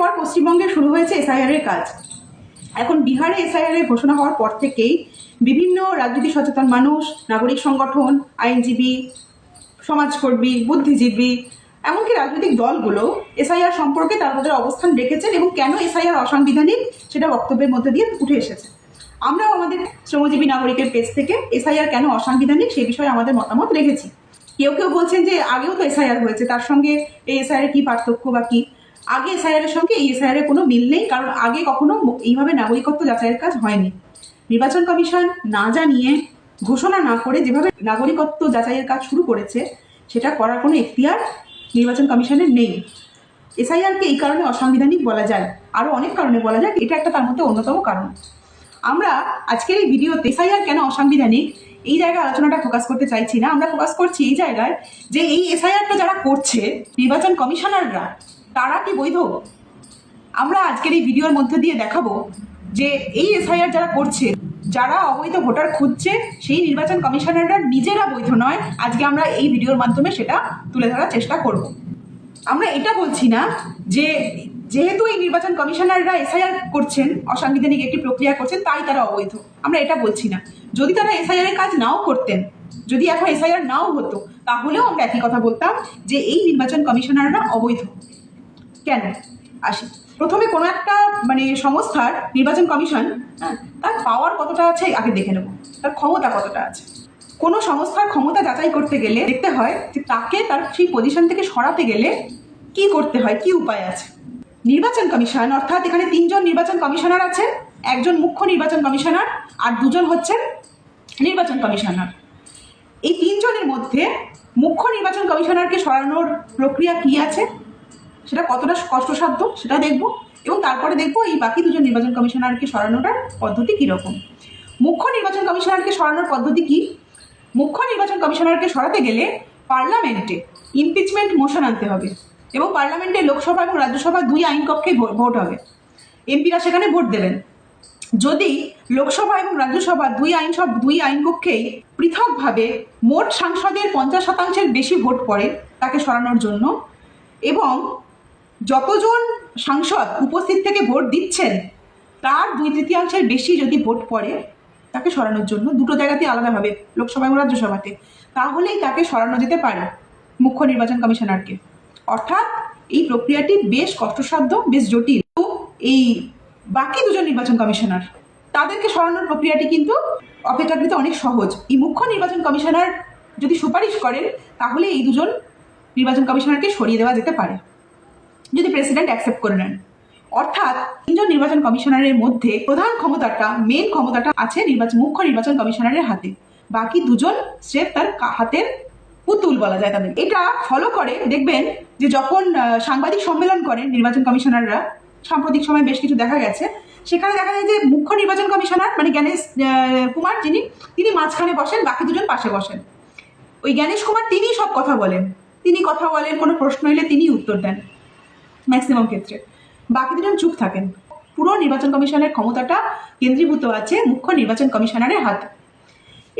পর পশ্চিমবঙ্গে শুরু হয়েছে এসআইআর এর কাজ। এখন বিহারে এসআইআর এর ঘোষণা হওয়ার পর থেকেই বিভিন্ন রাজনীতি সচেতন মানুষ, নাগরিক সংগঠন, আইনজীবী, সমাজকর্মী, বুদ্ধিজীবী, এমনকি রাজনৈতিক দলগুলো এসআইআর সম্পর্কে তাদের অবস্থান রেখেছেন এবং কেন এসআইআর অসাংবিধানিক সেটা বক্তব্যের মধ্যে দিয়ে উঠে এসেছে। আমরাও আমাদের শ্রমজীবী নাগরিকের পেজ থেকে এসআইআর কেন অসাংবিধানিক সে বিষয়ে আমাদের মতামত রেখেছি। কেউ কেউ বলছেন যে আগেও তো এসআইআর হয়েছে, তার সঙ্গে এই এসআইআর কি পার্থক্য বা কি। আগে এসআইআর এর সঙ্গে এই এসআইআর এর কোনো মিল নেই, কারণ আগে কখনো এইভাবে নাগরিকত্ব যাচাইয়ের কাজ হয়নি। নির্বাচন কমিশন না জানিয়ে, ঘোষণা না করে যেভাবে নাগরিকত্ব যাচাইয়ের কাজ শুরু করেছে, সেটা করার কোনো এখতিয়ার নির্বাচন কমিশনের নেই। এসআইআরকে এই কারণে অসাংবিধানিক বলা যায়, আরও অনেক কারণে বলা যায়, এটা একটা তার মধ্যে অন্যতম কারণ। আমরা আজকের এই ভিডিওতে এসআইআর কেন অসাংবিধানিক এই জায়গায় আলোচনাটা ফোকাস করতে চাইছি না। আমরা ফোকাস করছি এই জায়গায় যে এই এসআইআরটা যারা করছে নির্বাচন কমিশনাররা, তারা কি বৈধ? আমরা আজকের এই ভিডিওর মধ্যে দিয়ে দেখাবো যে এই এসআইআর যারা করছে, যারা অবৈধ ভোটার খুঁজছে, সেই নির্বাচন কমিশনাররা নিজেরা বৈধ নয়। আজকে আমরা এই ভিডিওর মাধ্যমে সেটা তুলে ধরার চেষ্টা করব। আমরা এটা বলছি না যে যেহেতু এই নির্বাচন কমিশনাররা এসআইআর করছেন, অসাংবিধানিক একটি প্রক্রিয়া করছেন, তাই তারা অবৈধ। আমরা এটা বলছি না। যদি তারা এসআইআর এর কাজ নাও করতেন, যদি এখন এসআইআর নাও হতো, তাহলেও আমরা একই কথা বলতাম যে এই নির্বাচন কমিশনাররা অবৈধ। কেন আসি, প্রথমে কোনো একটা সংস্থার নির্বাচন কমিশন, তার পাওয়ার কতটা আছে আগে দেখে নেব, তার ক্ষমতা কতটা আছে। কোনো সংস্থার ক্ষমতা যাচাই করতে গেলে দেখতে হয় যে তাকে তার সেই পজিশন থেকে সরাতে গেলে কি করতে হয়, কি উপায় আছে। নির্বাচন কমিশন অর্থাৎ এখানে 3 জন নির্বাচন কমিশনার আছে, একজন মুখ্য নির্বাচন কমিশনার আর 2 জন হচ্ছেন নির্বাচন কমিশনার। এই 3 জনের মধ্যে মুখ্য নির্বাচন কমিশনারকে সরানোর প্রক্রিয়া কি আছে, সেটা কতটা কষ্টসাধ্য সেটা দেখব, এবং তারপরে দেখব এই বাকি 2 জন নির্বাচন কমিশনারকে সরানোটার পদ্ধতি কীরকম। মুখ্য নির্বাচন কমিশনারকে সরানোর পদ্ধতি কি? মুখ্য নির্বাচন কমিশনারকে সরাতে গেলে পার্লামেন্টে ইমপিচমেন্ট মোশন আনতে হবে, এবং পার্লামেন্টে লোকসভা এবং রাজ্যসভা 2 আইন কক্ষে ভোট হবে। এমপিরা সেখানে ভোট দেবেন। যদি লোকসভা এবং রাজ্যসভা 2 আইন কক্ষেই পৃথকভাবে মোট সাংসদের 50% বেশি ভোট পড়ে তাকে সরানোর জন্য, এবং যতজন সাংসদ উপস্থিত থেকে ভোট দিচ্ছেন তার 2/3 বেশি যদি ভোট পড়ে তাকে সরানোর জন্য, দুটো জায়গাতে আলাদাভাবে, লোকসভা এবং রাজ্যসভাতে, তাহলেই তাকে সরানো যেতে পারে মুখ্য নির্বাচন কমিশনারকে। অর্থাৎ এই প্রক্রিয়াটি বেশ কষ্টসাধ্য, বেশ জটিল। এই বাকি 2 জন নির্বাচন কমিশনার, তাদেরকে সরানোর প্রক্রিয়াটি কিন্তু অপেক্ষাকৃত অনেক সহজ। এই মুখ্য নির্বাচন কমিশনার যদি সুপারিশ করেন, তাহলে এই 2 জন নির্বাচন কমিশনারকে সরিয়ে দেওয়া যেতে পারে, যদি প্রেসিডেন্ট অ্যাকসেপ্ট করে নেন। অর্থাৎ 3 জন নির্বাচন কমিশনারের মধ্যে প্রধান ক্ষমতাটা, মেন ক্ষমতাটা আছে মুখ্য নির্বাচন কমিশনারের হাতে। বাকি 2 জন স্রেফ তার হাতের পুতুল বলা যায় তাদের। এটা ফলো করে দেখবেন যে যখন সাংবাদিক সম্মেলন করেন নির্বাচন কমিশনাররা, সাম্প্রতিক সময় বেশ কিছু দেখা গেছে, সেখানে দেখা যায় যে মুখ্য নির্বাচন কমিশনার জ্ঞানেশ কুমার, তিনি মাঝখানে বসেন, বাকি 2 জন পাশে বসেন। ওই জ্ঞানেশ কুমার তিনি সব কথা বলেন, কোনো প্রশ্ন এলে তিনি উত্তর দেন ম্যাক্সিমাম ক্ষেত্রে। বাকি 2 জন চুপ থাকেন। পুরো নির্বাচন কমিশনের ক্ষমতাটা কেন্দ্রীভূত আছে মুখ্য নির্বাচন কমিশনারের হাতে।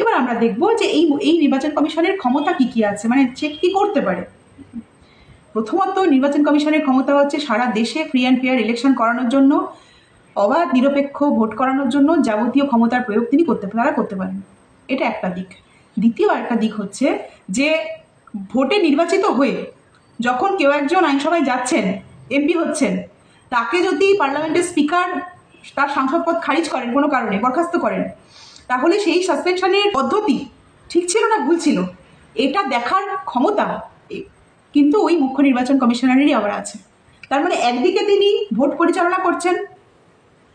এবার আমরা দেখব যে এই নির্বাচন কমিশনের ক্ষমতা কি কি আছে, সে কি করতে পারে। প্রথমত, নির্বাচন কমিশনের ক্ষমতা হচ্ছে সারা দেশে ফ্রি অ্যান্ড ফেয়ার ইলেকশন করানোর জন্য, অবাধ নিরপেক্ষ ভোট করানোর জন্য যাবতীয় ক্ষমতার প্রয়োগ তারা করতে পারেন। এটা একটা দিক। দ্বিতীয় একটা দিক হচ্ছে যে ভোটে নির্বাচিত হয়ে যখন কেউ একজন আইনসভায় যাচ্ছেন, এমপি হচ্ছেন, তাকে যদি পার্লামেন্টের স্পিকার তার সাংসদ পদ খারিজ করেন, কোনো কারণে বরখাস্ত করেন, তাহলে সেই সাসপেনশনের পদ্ধতি ঠিক ছিল না ভুল ছিল, এটা দেখার ক্ষমতা কিন্তু ওই মুখ্য নির্বাচন কমিশনারেরই আবার আছে। তার একদিকে তিনি ভোট পরিচালনা করছেন,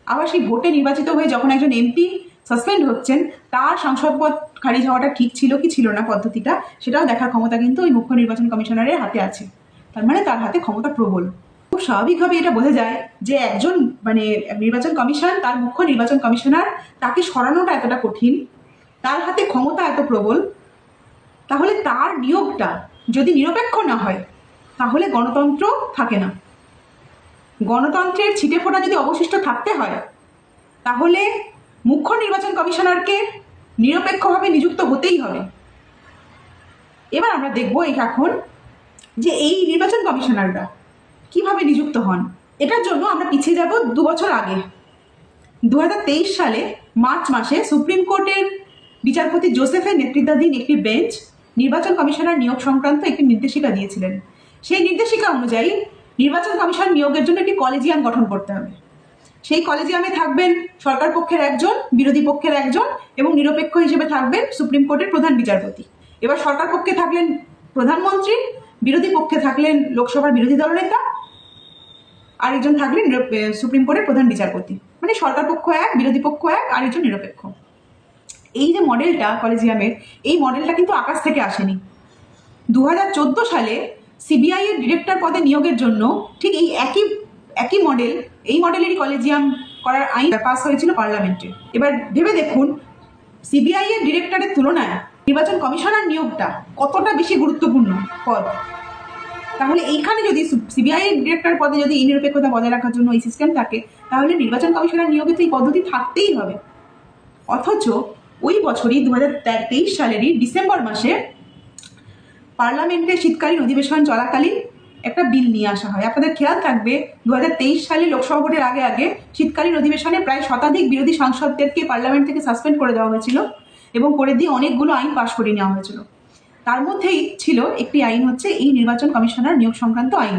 আবার সেই ভোটে নির্বাচিত হয়ে যখন একজন এমপি সাসপেন্ড হচ্ছেন, তার সাংসদ পদ খারিজ হওয়াটা ঠিক ছিল কি ছিল না পদ্ধতিটা, সেটাও দেখার ক্ষমতা কিন্তু ওই মুখ্য নির্বাচন কমিশনারের হাতে আছে। তার হাতে ক্ষমতা প্রবল। খুব স্বাভাবিকভাবে এটা বোঝা যায় যে একজন নির্বাচন কমিশন, তার মুখ্য নির্বাচন কমিশনার, তাকে সরানোটা এতটা কঠিন, তার হাতে ক্ষমতা এত প্রবল, তাহলে তার নিয়োগটা যদি নিরপেক্ষ না হয়, তাহলে গণতন্ত্র থাকে না। গণতন্ত্রের ছিটে ফোঁটা যদি অবশিষ্ট থাকতে হয়, তাহলে মুখ্য নির্বাচন কমিশনারকে নিরপেক্ষভাবে নিযুক্ত হতেই হবে। এবার আমরা দেখব এখন যে এই নির্বাচন কমিশনাররা কিভাবে নিযুক্ত হন। এটার জন্য আমরা পিছিয়ে যাব 2 বছর আগে। 2023 সালে মার্চ মাসে সুপ্রিম কোর্টের বিচারপতি জোসেফের নেতৃত্বাধীন একটি বেঞ্চ নির্বাচন কমিশনার নিয়োগ সংক্রান্ত একটি নির্দেশিকা দিয়েছিলেন। সেই নির্দেশিকা অনুযায়ী নির্বাচন কমিশন নিয়োগের জন্য একটি কলেজিয়াম গঠন করতে হবে। সেই কলেজিয়ামে থাকবেন সরকার পক্ষের একজন, বিরোধী পক্ষের একজন এবং নিরপেক্ষ হিসেবে থাকবেন সুপ্রিম কোর্টের প্রধান বিচারপতি। এবার সরকার পক্ষে থাকলেন প্রধানমন্ত্রী, বিরোধী পক্ষে থাকলেন লোকসভার বিরোধী দলনেতা, আর একজন থাকলেন সুপ্রিম কোর্টের প্রধান বিচারপতি। মানে সরকার পক্ষ এক, বিরোধী পক্ষ এক, আর একজন নিরপেক্ষ। এই যে মডেলটা কলেজিয়ামের, এই মডেলটা কিন্তু আকাশ থেকে আসেনি। 2014 সালে সিবিআই এর ডিরেক্টর পদে নিয়োগের জন্য ঠিক এই একই মডেল, এই মডেলেরই কলেজিয়াম করার আইন পাস হয়েছিল পার্লামেন্টে। এবার ভেবে দেখুন, সিবিআই এর ডিরেক্টরের তুলনায় নির্বাচন কমিশনার নিয়োগটা কতটা বেশি গুরুত্বপূর্ণ পদ। তাহলে এইখানে যদি সিবিআই ডিরেক্টর পদে যদি এই নিরপেক্ষতা বজায় রাখার জন্য এই সিস্টেম থাকে, তাহলে নির্বাচন কমিশনার নিয়োগে তো এই পদ্ধতি থাকতেই হবে। অথচ ওই বছরই 2023 সালেরই ডিসেম্বর মাসে পার্লামেন্টে শীতকালীন অধিবেশন চলাকালীন একটা বিল নিয়ে আসা হয়। আপনাদের খেয়াল থাকবে 2023 সালে লোকসভা ভোটের আগে আগে শীতকালীন অধিবেশনে প্রায় শতাধিক বিরোধী সাংসদদেরকে পার্লামেন্ট থেকে সাসপেন্ড করে দেওয়া হয়েছিল এবং করে দিয়ে অনেকগুলো আইন পাশ করে নেওয়া হয়েছিল। তার মধ্যেই ছিল একটি আইন, হচ্ছে এই নির্বাচন কমিশনার নিয়োগ সংক্রান্ত আইন।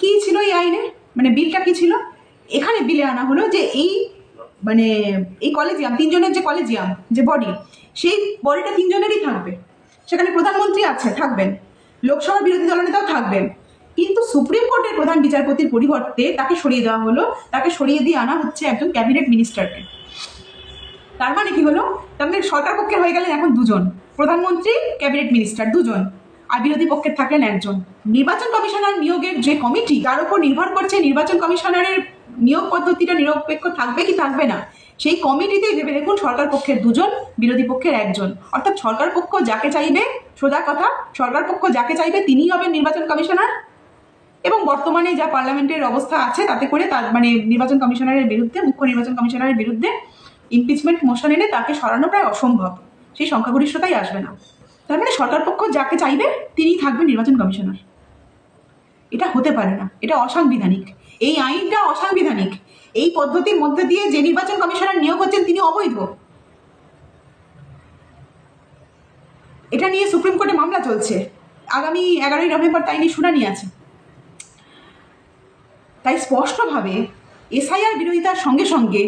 কি ছিল এই আইনে, মানে বিলটা কি ছিল? এখানে বিলে আনা হলো যে এই কলেজিয়াম, 3 জনের যে কলেজিয়াম, যে বডি, সেই বডিটা 3 জনেরই থাকবে। সেখানে প্রধানমন্ত্রী থাকবেন, লোকসভা বিরোধী দলনেতাও থাকবেন, কিন্তু সুপ্রিম কোর্টের প্রধান বিচারপতির পরিবর্তে তাকে সরিয়ে দেওয়া হলো। তাকে সরিয়ে দিয়ে আনা হচ্ছে একজন ক্যাবিনেট মিনিস্টারকে। তার মানে কি হলো? তার মানে সরকার পক্ষের হয়ে গেলেন এখন 2 জন, প্রধানমন্ত্রী, ক্যাবিনেট মিনিস্টার 2 জন, আর বিরোধী পক্ষের থাকলেন 1 জন। নির্বাচন কমিশনার নিয়োগের যে কমিটি, যার উপর নির্ভর করছে নির্বাচন কমিশনারের নিয়োগ পদ্ধতিটা নিরপেক্ষ থাকবে কি থাকবে না, সেই কমিটিতেই ভেবে দেখুন সরকার পক্ষের 2 জন, বিরোধী পক্ষের 1 জন। অর্থাৎ সরকার পক্ষ যাকে চাইবে, সোজা কথা, সরকার পক্ষ যাকে চাইবে তিনিই হবেন নির্বাচন কমিশনার। এবং বর্তমানে যা পার্লামেন্টের অবস্থা আছে তাতে করে তার নির্বাচন কমিশনারের বিরুদ্ধে, মুখ্য নির্বাচন কমিশনারের বিরুদ্ধে ইমপিচমেন্ট মোশন এনে তাকে সরানো প্রায় অসম্ভব, সেই সংখ্যাগরিষ্ঠতাই আসবে না। তার মানে সরকার পক্ষ যাকে চাইবে তিনিই থাকবেন নির্বাচন কমিশনার। এটা হতে পারে না, এটা অসাংবিধানিক। এই আইনটা অসাংবিধানিক। এই পদ্ধতির মধ্যে দিয়ে যে নির্বাচন কমিশনার নিয়োগ হচ্ছেন তিনি অবৈধ। এটা নিয়ে সুপ্রিম কোর্টে মামলা চলছে, আগামী 11ই নভেম্বর তাই নিয়ে শুনানি আছে। তাই স্পষ্টভাবে এসআইআর বিরোধিতার সঙ্গে সঙ্গে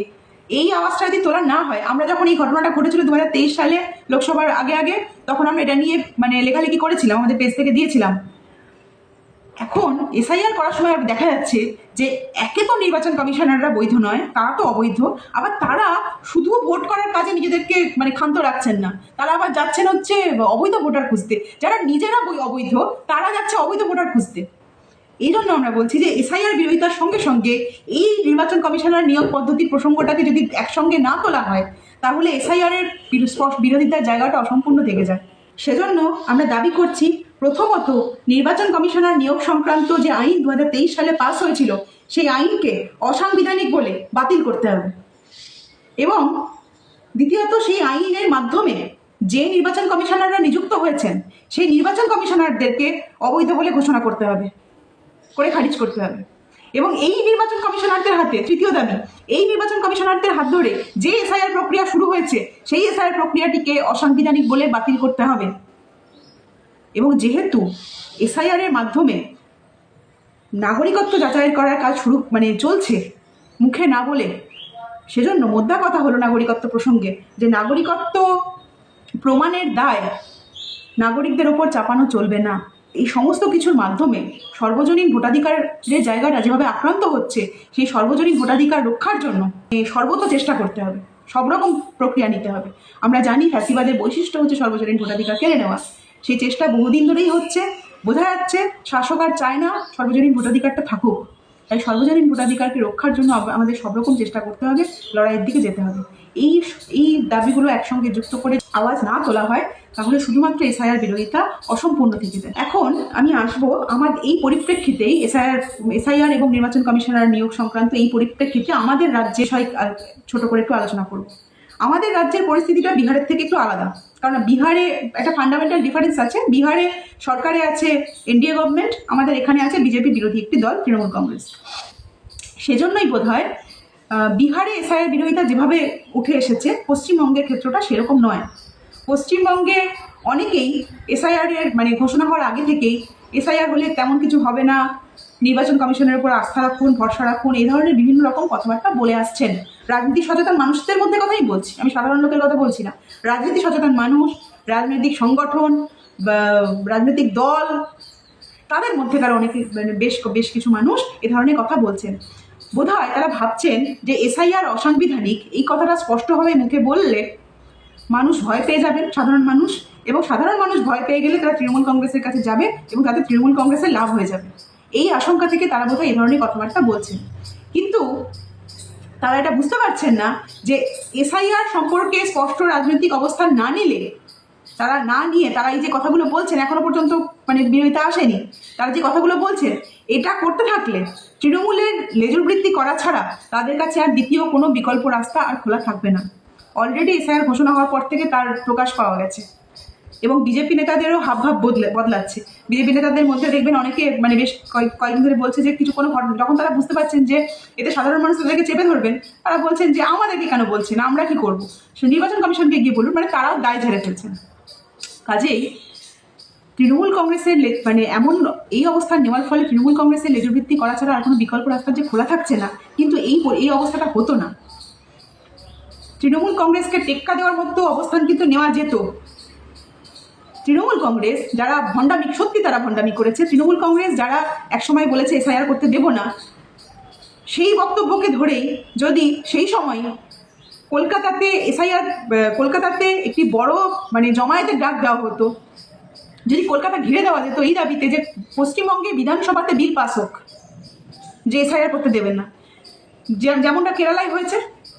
এই আওয়াজটা যদি তোলা না হয়, আমরা যখন এই ঘটনাটা ঘটেছিল 2023 সালে লোকসভার আগে আগে, তখন আমরা এটা নিয়ে লেখালেখি করেছিলাম, আমাদের পেজ থেকে দিয়েছিলাম। এখন এসআইআর করার সময় দেখা যাচ্ছে যে একে তো নির্বাচন কমিশনাররা বৈধ নয়, তারা তো অবৈধ, আবার তারা শুধু ভোট করার কাজে নিজেদেরকে ক্ষান্ত রাখছেন না, তারা আবার যাচ্ছেন হচ্ছে অবৈধ ভোটার খুঁজতে। যারা নিজেরা অবৈধ তারা যাচ্ছে অবৈধ ভোটার খুঁজতে। এই জন্য আমরা বলছি যে এসআইআর বিরোধিতার সঙ্গে সঙ্গে এই নির্বাচন কমিশনার নিয়োগ পদ্ধতির প্রসঙ্গটাকে যদি একসঙ্গে না তোলা হয়, তাহলে এসআইআর এর বিরোধিতার জায়গাটা অসম্পূর্ণ থেকে যায়। সেজন্য আমরা দাবি করছি, প্রথমত নির্বাচন কমিশনার নিয়োগ সংক্রান্ত যে আইন 2023 সালে পাস হয়েছিল, সেই আইনকে অসাংবিধানিক বলে বাতিল করতে হবে। এবং দ্বিতীয়ত সেই আইনের মাধ্যমে যে নির্বাচন কমিশনাররা নিযুক্ত হয়েছেন, সেই নির্বাচন কমিশনারদেরকে অবৈধ বলে ঘোষণা করতে হবে, করে খারিজ করতে হবে। এবং এই নির্বাচন কমিশনারদের হাতে, তৃতীয় দাবি, এই নির্বাচন কমিশনারদের হাত ধরে যে এসআইআর প্রক্রিয়া শুরু হয়েছে, সেই এসআইআর প্রক্রিয়াটিকে অসাংবিধানিক বলে বাতিল করতে হবে। এবং যেহেতু এসআইআর এর মাধ্যমে নাগরিকত্ব যাচাই করার কাজ চলছে মুখে না বলে, সেজন্য মোদ্দা কথা হলো নাগরিকত্ব প্রসঙ্গে যে নাগরিকত্ব প্রমাণের দায় নাগরিকদের ওপর চাপানো চলবে না। এই সমস্ত কিছুর মাধ্যমে সর্বজনীন ভোটাধিকারের যে জায়গাটা যেভাবে আক্রান্ত হচ্ছে, সেই সর্বজনীন ভোটাধিকার রক্ষার জন্য সর্বত চেষ্টা করতে হবে, সব রকম প্রক্রিয়া নিতে হবে। আমরা জানি ফ্যাসিবাদের বৈশিষ্ট্য হচ্ছে সর্বজনীন ভোটাধিকার কেড়ে নেওয়া। সেই চেষ্টা বহুদিন ধরেই হচ্ছে, বোঝা যাচ্ছে শাসক আর চায় না সর্বজনীন ভোটাধিকারটা থাকুক। তাই সর্বজনীন ভোটাধিকারকে রক্ষার জন্য আমাদের সব রকম চেষ্টা করতে হবে, লড়াইয়ের দিকে যেতে হবে। এই দাবিগুলো একসঙ্গে যুক্ত করে আওয়াজ না তোলা হয়, তাহলে শুধুমাত্র এসআইআর বিরোধিতা অসম্পূর্ণ থেকে যায়। এখন আমি আসবো আমার এই পরিপ্রেক্ষিতেই এসআইআর এবং নির্বাচন কমিশনার নিয়োগ সংক্রান্ত এই পরিপ্রেক্ষিতে আমাদের রাজ্যে ছোট করে একটু আলোচনা করব। আমাদের রাজ্যের পরিস্থিতিটা বিহারের থেকে একটু আলাদা, কারণ বিহারে একটা ফান্ডামেন্টাল ডিফারেন্স আছে। বিহারে সরকারে আছে এনডিএ গভর্নমেন্ট, আমাদের এখানে আছে বিজেপি বিরোধী একটি দল, তৃণমূল কংগ্রেস। সেজন্যই বোধহয় বিহারে এসআইআর বিরোধিতা যেভাবে উঠে এসেছে পশ্চিমবঙ্গের ক্ষেত্রটা সেরকম নয়। পশ্চিমবঙ্গে অনেকেই এসআইআর এর মানে ঘোষণা হওয়ার আগে থেকেই এসআইআর হলে তেমন কিছু হবে না, নির্বাচন কমিশনের উপর আস্থা রাখুন, ভরসা রাখুন, এই ধরনের বিভিন্ন রকম কথাবার্তা বলে আসছেন। রাজনীতি সচেতন মানুষদের মধ্যে কথাই বলছি, আমি সাধারণ লোকের কথা বলছি না। রাজনীতি সচেতন মানুষ, রাজনৈতিক সংগঠন বা রাজনৈতিক দল, তাদের মধ্যেকার অনেকে মানে বেশ কিছু মানুষ এ ধরনের কথা বলছেন। বোধহয় তারা ভাবছেন যে এসআইআর অসাংবিধানিক, এই কথাটা স্পষ্টভাবে মুখে বললে মানুষ ভয় পেয়ে যাবেন, সাধারণ মানুষ, এবং সাধারণ মানুষ ভয় পেয়ে গেলে তারা তৃণমূল কংগ্রেসের কাছে যাবে এবং তাদের তৃণমূল কংগ্রেসের লাভ হয়ে যাবে। এই আশঙ্কা থেকে তারা বোধহয় এই ধরনের কথাবার্তা বলছেন। কিন্তু তারা এটা বুঝতে পারছেন না যে এসআইআর সম্পর্কে স্পষ্ট রাজনৈতিক অবস্থান না নিলে, তারা এই যে কথাগুলো বলছেন, এখনো পর্যন্ত মানে বিরোধিতা আসেনি, তারা যে কথাগুলো বলছেন এটা করতে থাকলে তৃণমূলের লেজুরবৃত্তি করা ছাড়া তাদের কাছে আর দ্বিতীয় কোনো বিকল্প রাস্তা আর খোলা থাকবে না। অলরেডি এসআইআর ঘোষণা হওয়ার পর থেকে তার প্রকাশ পাওয়া গেছে এবং বিজেপি নেতাদেরও হাবভাব বদলাচ্ছে। বিজেপি নেতাদের মধ্যে দেখবেন অনেকে মানে বেশ কয়েকদিন ধরে বলছে যে কিছু কোনো ঘটনা, যখন তারা বুঝতে পারছেন যে এতে সাধারণ মানুষ তাদেরকে চেপে ধরবেন, তারা বলছেন যে আমাদেরকে কেন বলছেন, আমরা কি করবো, সে নির্বাচন কমিশনকে গিয়ে বলুন, মানে তারাও দায় ঝেড়ে ফেলছেন। কাজেই তৃণমূল কংগ্রেসের মানে এমন এই অবস্থান নেওয়ার ফলে তৃণমূল কংগ্রেসের লেজুবৃত্তি করা ছাড়া আর কোনো বিকল্প রাস্তা যে খোলা থাকছে না, কিন্তু এই অবস্থাটা হতো না। তৃণমূল কংগ্রেসকে টেক্কা দেওয়ার মতো অবস্থান কিন্তু নেওয়া যেত। তৃণমূল কংগ্রেস যারা ভণ্ডামি, সত্যি তারা ভণ্ডামি করেছে, তৃণমূল কংগ্রেস যারা একসময় বলেছে এসআইআর করতে দেব না, সেই বক্তব্যকে ধরেই যদি সেই সময় কলকাতাতে একটি বড় মানে জমায়েতের ডাক দেওয়া হতো, যদি কলকাতা ঘিরে দেওয়া যেত এই দাবিতে যে পশ্চিমবঙ্গে বিধানসভাতে বিল পাস হোক যে এসআইআর করতে দেবেন না, যেমনটা কেরালায় হয়েছে,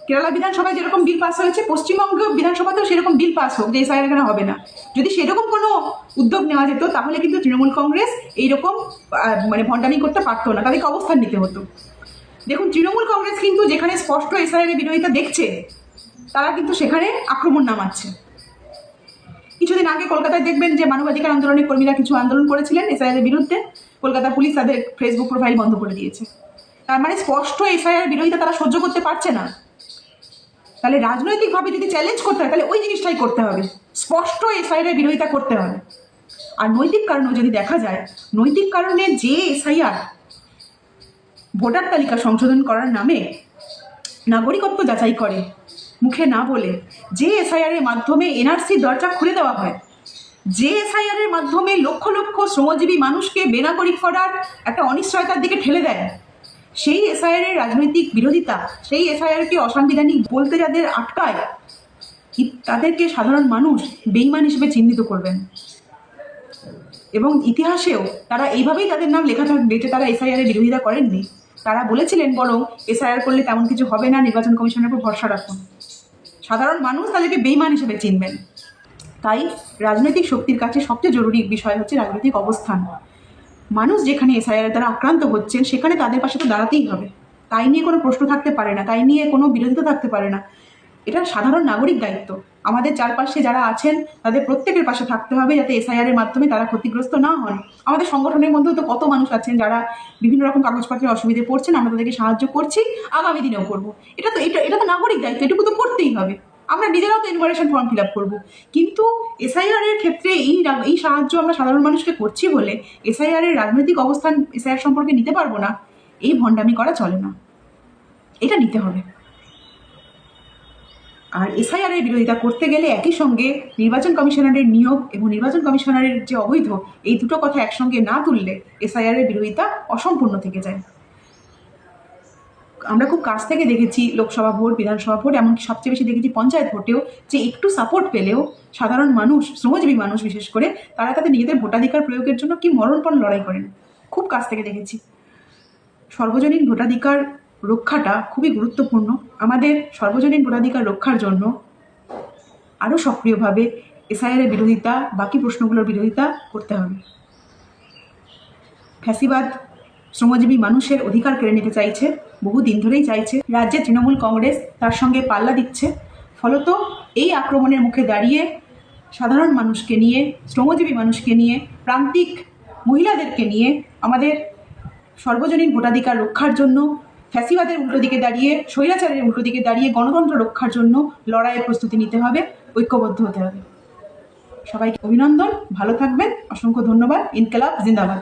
কেরালা বিধানসভায় যেরকম বিল পাস হয়েছে পশ্চিমবঙ্গ বিধানসভাতেও সেরকম বিল পাস হোক যে এসআইআর এখানে হবে না। যদি সেরকম কোনো উদ্যোগ নেওয়া যেত তাহলে কিন্তু তৃণমূল কংগ্রেস এইরকম মানে ভণ্ডামি করতে পারতো না, তাদেরকে অবস্থান নিতে হতো। দেখুন, তৃণমূল কংগ্রেস কিন্তু যেখানে স্পষ্ট এসআইআর বিরোধিতা দেখছে, তারা কিন্তু সেখানে আক্রমণ নামাচ্ছে। কিছুদিন আগে কলকাতায় দেখবেন যে মানবাধিকার আন্দোলনের কর্মীরা কিছু আন্দোলন করেছিলেন এসআইআর বিরুদ্ধে, কলকাতা পুলিশ তাদের ফেসবুক প্রোফাইল বন্ধ করে দিয়েছে। তার মানে স্পষ্ট এসআইআর বিরোধিতা তারা সহ্য করতে পারছে না। তাহলে রাজনৈতিকভাবে যদি চ্যালেঞ্জ করতে হয় তাহলে ওই জিনিসটাই করতে হবে, স্পষ্ট এসআইআর বিরোধিতা করতে হবে। আর নৈতিক কারণেও যদি দেখা যায়, নৈতিক কারণে যে এসআইআর ভোটার তালিকা সংশোধন করার নামে নাগরিকত্ব যাচাই করে মুখে না বলে, যে এসআইআর এর মাধ্যমে এনআরসির দরজা খুলে দেওয়া হয়, যে এসআইআর এর মাধ্যমে লক্ষ লক্ষ শ্রমজীবী মানুষকে বেনাগরিক করার একটা অনিশ্চয়তার দিকে ঠেলে দেয়, সেই এসআইআর এর রাজনৈতিক বিরোধিতা, সেই এসআইআরকে অসাংবিধানিক বলতে যাদের আটকায়, তাদেরকে সাধারণ মানুষ বেঈমান হিসেবে চিহ্নিত করবেন এবং ইতিহাসেও তারা এইভাবেই তাদের নাম লেখা থাকবে যে তারা এসআইআর এর বিরোধিতা করেননি। তারা বলেছিলেন বরং এসআইআর করলে তেমন কিছু হবে না, নির্বাচন কমিশনের উপর ভরসা রাখুন। সাধারণ মানুষ তাদেরকে বেঈমান হিসেবে চিনবেন। তাই রাজনৈতিক শক্তির কাছে সবচেয়ে জরুরি বিষয় হচ্ছে রাজনৈতিক অবস্থান। মানুষ যেখানে এসআইআর দ্বারা আক্রান্ত হচ্ছেন সেখানে তাদের পাশে তো দাঁড়াতেই হবে, তাই নিয়ে কোনো প্রশ্ন থাকতে পারে না, তাই নিয়ে কোনো বিরোধিতা থাকতে পারে না। এটা সাধারণ নাগরিক দায়িত্ব। আমাদের চারপাশে যারা আছেন তাদের প্রত্যেকের পাশে থাকতে হবে যাতে এসআইআর এর মাধ্যমে তারা ক্ষতিগ্রস্ত না হন। আমাদের সংগঠনের মধ্যেও তো কত মানুষ আছেন যারা বিভিন্ন রকম কাগজপত্রের অসুবিধে পড়ছেন, আমরা তাদেরকে সাহায্য করছি, আগামী দিনেও করবো। এটা তো নাগরিক দায়িত্ব, এটুকু তো করতেই হবে। আমরা নিজেরাও তো এনভারেশন ফর্ম ফিল আপ করবো, কিন্তু এসআইআর এর ক্ষেত্রে এই সাহায্য আমরা সাধারণ মানুষকে করছি বলে এসআইআর এর রাজনৈতিক অবস্থান এসআইআর সম্পর্কে নিতে পারবো না, এই ভণ্ডামি করা চলে না, এটা নিতে হবে। আর এসআইআর এর বিরোধিতা করতে গেলে একই সঙ্গে নির্বাচন কমিশনারের নিয়োগ এবং নির্বাচন কমিশনারের যে অবৈধ, এই দুটো কথা একসঙ্গে না তুললে এসআইআর এর বিরোধিতা অসম্পূর্ণ থেকে যায়। আমরা খুব কাছ থেকে দেখেছি লোকসভা ভোট, বিধানসভা ভোট, এমনকি সবচেয়ে বেশি দেখেছি পঞ্চায়েত ভোটেও, যে একটু সাপোর্ট পেলেও সাধারণ মানুষ, শ্রমজীবী মানুষ বিশেষ করে, তারা তাদের নিজেদের ভোটাধিকার প্রয়োগের জন্য কি মরণপণ লড়াই করেন, খুব কাছ থেকে দেখেছি। সর্বজনীন ভোটাধিকার রক্ষাটা খুবই গুরুত্বপূর্ণ। আমাদের সর্বজনীন ভোটাধিকার রক্ষার জন্য আরও সক্রিয়ভাবে এসআইআর এর বিরোধিতা, বাকি প্রশ্নগুলোর বিরোধিতা করতে হবে। ফ্যাসিবাদ শ্রমজীবী মানুষের অধিকার কেড়ে নিতে চাইছে, বহুদিন ধরেই চাইছে। রাজ্যে তৃণমূল কংগ্রেস তার সঙ্গে পাল্লা দিচ্ছে। ফলত এই আক্রমণের মুখে দাঁড়িয়ে সাধারণ মানুষকে নিয়ে, শ্রমজীবী মানুষকে নিয়ে, প্রান্তিক মহিলাদেরকে নিয়ে আমাদের সর্বজনীন ভোটাধিকার রক্ষার জন্য ফ্যাসিবাদের উল্টো দিকে দাঁড়িয়ে, স্বৈরাচারের উল্টো দিকে দাঁড়িয়ে গণতন্ত্র রক্ষার জন্য লড়াইয়ের প্রস্তুতি নিতে হবে, ঐক্যবদ্ধ হতে হবে। সবাইকে অভিনন্দন, ভালো থাকবেন, অসংখ্য ধন্যবাদ। ইনকিলাব জিন্দাবাদ।